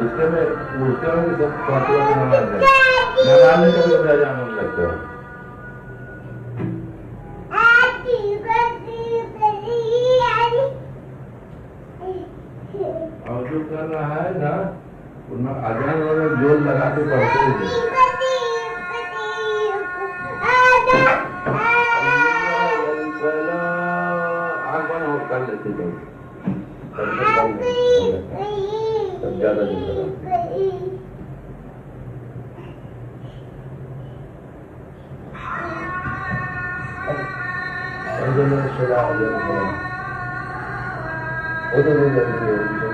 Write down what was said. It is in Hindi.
इसके में उसके में भी सब फातिमा की नमाज है। नमाज में कभी कभी अजान होने लगते हो। और जो कर रहा है ना उनमें अजान वगैरह जोर लगा के पढ़ते थे। आँख बंद हो कर लेते थे तब ज्यादा जोर लगा। उधर